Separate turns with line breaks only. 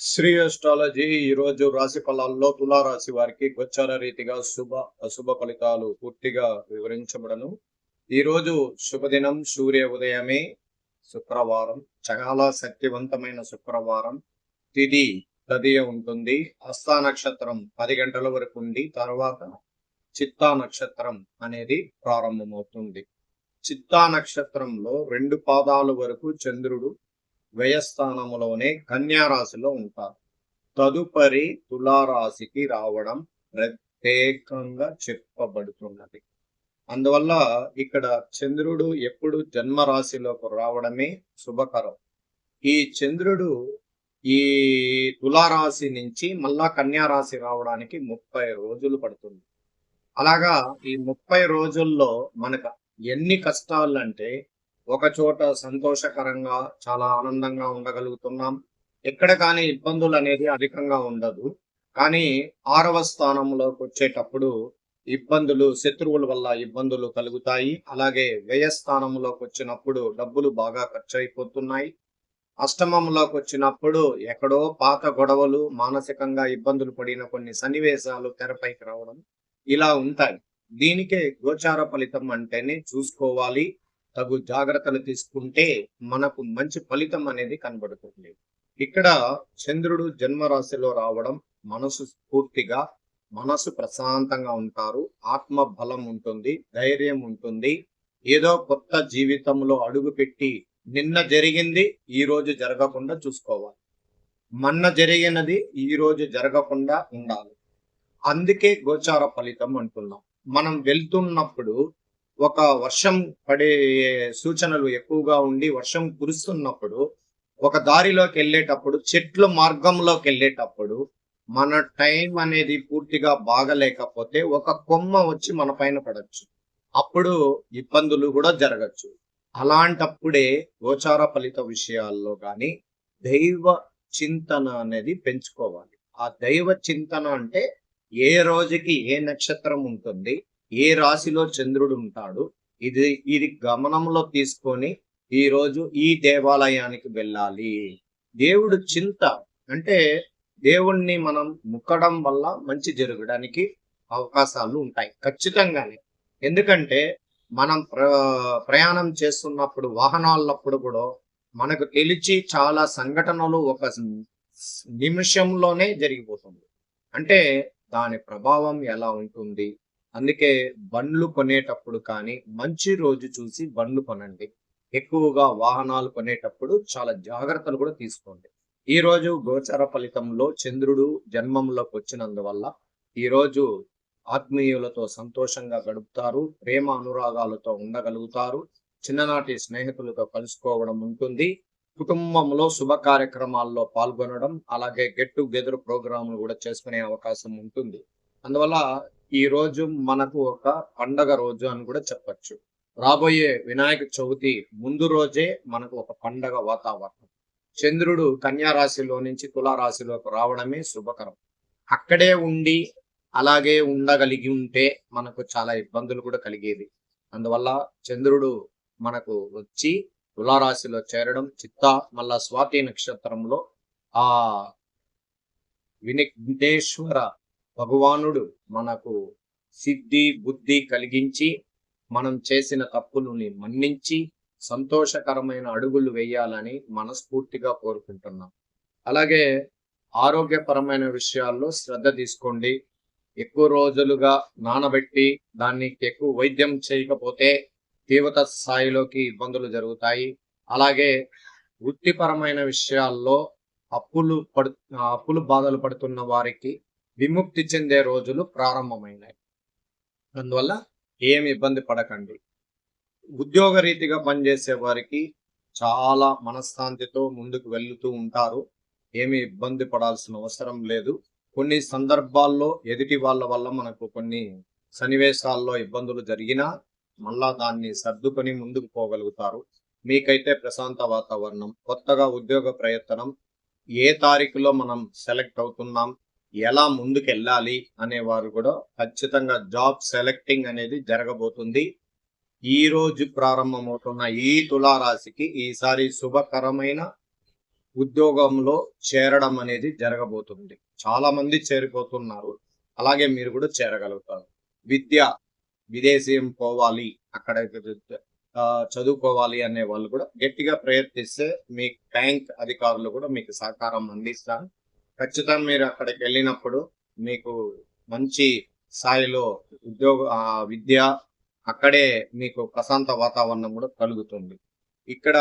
Shri astrology ఈ రోజు రాశి ఫలాల్లో తులారాశి వారికి గోచార రీతిగా శుభ అశుభ ఫలితాలు పూర్తిగా వివరించబడను. ఈ రోజు శుభదినం సూర్య ఉదయమే శుక్రవారం, చాలా శక్తివంతమైన శుక్రవారం. తిథి తదియ ఉంటుంది. హస్త నక్షత్రం 10 గంటల వరకు ఉండి తర్వాత చిత్తా నక్షత్రం అనేది ప్రారంభమవుతుంది. చిత్తా నక్షత్రంలో 2 పాదాల వరకు చంద్రుడు వ్యయస్థానములోనే కన్యా రాశిలో ఉంటారు. తదుపరి తులారాశికి రావడం ప్రత్యేకంగా చెప్పబడుతున్నది. అందువల్ల ఇక్కడ చంద్రుడు ఎప్పుడు జన్మ రాశిలోకి రావడమే శుభకరం. ఈ చంద్రుడు ఈ తులారాశి నుంచి మళ్ళా కన్యా రాశి రావడానికి 30 రోజులు పడుతుంది. అలాగా ఈ 30 రోజుల్లో మనకు ఎన్ని కష్టాలు అంటే, ఒక చోట సంతోషకరంగా చాలా ఆనందంగా ఉండగలుగుతున్నాం. ఎక్కడ కానీ ఇబ్బందులు అనేది అధికంగా ఉండదు. కానీ 6వ స్థానంలోకి వచ్చేటప్పుడు ఇబ్బందులు, శత్రువుల వల్ల ఇబ్బందులు కలుగుతాయి. అలాగే వ్యయ స్థానంలోకి వచ్చినప్పుడు డబ్బులు బాగా ఖర్చు అయిపోతున్నాయి. అష్టమంలోకి వచ్చినప్పుడు ఎక్కడో పాత గొడవలు, మానసికంగా ఇబ్బందులు పడిన కొన్ని సన్నివేశాలు తెరపైకి రావడం ఇలా ఉంటాయి. దీనికే గోచార ఫలితం అంటేనే చూసుకోవాలి. తగు జాగ్రత్తలు తీసుకుంటే మనకు మంచి ఫలితం అనేది కనబడుతుంది. ఇక్కడ చంద్రుడు జన్మరాశిలో రావడం మనసు ప్రశాంతంగా ఉంటారు. ఆత్మ బలం ఉంటుంది, ధైర్యం ఉంటుంది. ఏదో కొత్త జీవితంలో అడుగుపెట్టి నిన్న జరిగింది ఈ రోజు జరగకుండా చూసుకోవాలి. మొన్న జరిగినది ఈ రోజు జరగకుండా ఉండాలి. అందుకే గోచార ఫలితం అంటున్నాం. మనం వెళ్తున్నప్పుడు ఒక వర్షం పడే సూచనలు ఎక్కువగా ఉండి వర్షం కురుస్తున్నప్పుడు ఒక దారిలోకి వెళ్ళేటప్పుడు, చెట్ల మార్గంలోకి వెళ్ళేటప్పుడు మన టైం అనేది పూర్తిగా బాగలేకపోతే ఒక కొమ్మ వచ్చి మన పైన పడచ్చు. అప్పుడు ఇబ్బందులు కూడా జరగచ్చు. అలాంటప్పుడే గోచార ఫలిత విషయాల్లో కానీ దైవ చింతన అనేది పెంచుకోవాలి. ఆ దైవ చింతన అంటే ఏ రోజుకి ఏ నక్షత్రం ఉంటుంది, ఏ రాశిలో చంద్రుడు ఉంటాడు, ఇది గమనంలో తీసుకొని ఈ రోజు ఈ దేవాలయానికి వెళ్ళాలి. దేవుడు చింత అంటే దేవుణ్ణి మనం ముక్కడం వల్ల మంచి జరగడానికి అవకాశాలు ఉంటాయి ఖచ్చితంగానే. ఎందుకంటే మనం ప్రయాణం చేస్తున్నప్పుడు, వాహనాలప్పుడు కూడా మనకు తెలిసి చాలా సంఘటనలు ఒక నిమిషంలోనే జరిగిపోతుంది. అంటే దాని ప్రభావం ఎలా ఉంటుంది. అందుకే బండ్లు కొనేటప్పుడు కానీ మంచి రోజు చూసి బండ్లు కొనండి. ఎక్కువగా వాహనాలు కొనేటప్పుడు చాలా జాగ్రత్తలు కూడా తీసుకోండి. ఈ రోజు గోచర ఫలితంలో చంద్రుడు జన్మంలోకి వచ్చినందువల్ల ఈ రోజు ఆత్మీయులతో సంతోషంగా గడుపుతారు. ప్రేమ అనురాగాలతో ఉండగలుగుతారు. చిన్ననాటి స్నేహితులతో కలుసుకోవడం ఉంటుంది. కుటుంబంలో శుభ కార్యక్రమాల్లో పాల్గొనడం, అలాగే గెట్ టుగెదర్ ప్రోగ్రాంలు కూడా చేసుకునే అవకాశం ఉంటుంది. అందువల్ల ఈ రోజు మనకు ఒక పండగ రోజు అని కూడా చెప్పచ్చు. రాబోయే వినాయక చవితి ముందు రోజే మనకు ఒక పండగ వాతావరణం. చంద్రుడు కన్యా రాశిలో నుంచి తులారాశిలోకి రావడమే శుభకరం. అక్కడే ఉండి అలాగే ఉండగలిగి ఉంటే మనకు చాలా ఇబ్బందులు కూడా కలిగేది. అందువల్ల చంద్రుడు మనకు వచ్చి తులారాశిలో చేరడం, చిత్తా మళ్ళా స్వాతి నక్షత్రంలో ఆ విఘ్నేశ్వర భగవానుడు మనకు సిద్ధి బుద్ధి కలిగించి మనం చేసిన తప్పులని మన్నించి సంతోషకరమైన అడుగులు వేయాలని మనస్ఫూర్తిగా కోరుకుంటున్నాం. అలాగే ఆరోగ్యపరమైన విషయాల్లో శ్రద్ధ తీసుకోండి. ఎక్కువ రోజులుగా నానబెట్టి దాన్ని ఎక్కువ వైద్యం చేయకపోతే తీవ్రత స్థాయిలోకి ఇబ్బందులు జరుగుతాయి. అలాగే వృత్తిపరమైన విషయాల్లో అప్పులు బాధలు పడుతున్న వారికి విముక్తి చెందే రోజులు ప్రారంభమైనాయి. అందువల్ల ఏమి ఇబ్బంది పడకండి. ఉద్యోగ రీతిగా పనిచేసే వారికి చాలా మనశ్శాంతితో ముందుకు వెళ్తూ ఉంటారు. ఏమి ఇబ్బంది పడాల్సిన అవసరం లేదు. కొన్ని సందర్భాల్లో ఎదుటి వాళ్ళ వల్ల మనకు కొన్ని సన్నివేశాల్లో ఇబ్బందులు జరిగినా మళ్ళా దాన్ని సర్దుకొని ముందుకు పోగలుగుతారు. మీకైతే ప్రశాంత వాతావరణం. కొత్తగా ఉద్యోగ ప్రయత్నం, ఏ తారీఖులో మనం సెలెక్ట్ అవుతున్నాం, ఎలా ముందుకు వెళ్ళాలి అనేవారు కూడా ఖచ్చితంగా జాబ్ సెలెక్టింగ్ అనేది జరగబోతుంది. ఈ రోజు ప్రారంభమవుతున్న ఈ తులారాశికి ఈసారి శుభకరమైన ఉద్యోగంలో చేరడం అనేది జరగబోతుంది. చాలా మంది చేరిపోతున్నారు. అలాగే మీరు కూడా చేరగలుగుతారు. విద్య, విదేశీయం పోవాలి, అక్కడ చదువుకోవాలి అనే వాళ్ళు కూడా గట్టిగా ప్రయత్నిస్తే మీ బ్యాంక్ అధికారులు కూడా మీకు సహకారం అందిస్తారు. ఖచ్చితంగా మీరు అక్కడికి వెళ్ళినప్పుడు మీకు మంచి స్థాయిలో విద్య, అక్కడే మీకు ప్రశాంత వాతావరణం కూడా కలుగుతుంది. ఇక్కడ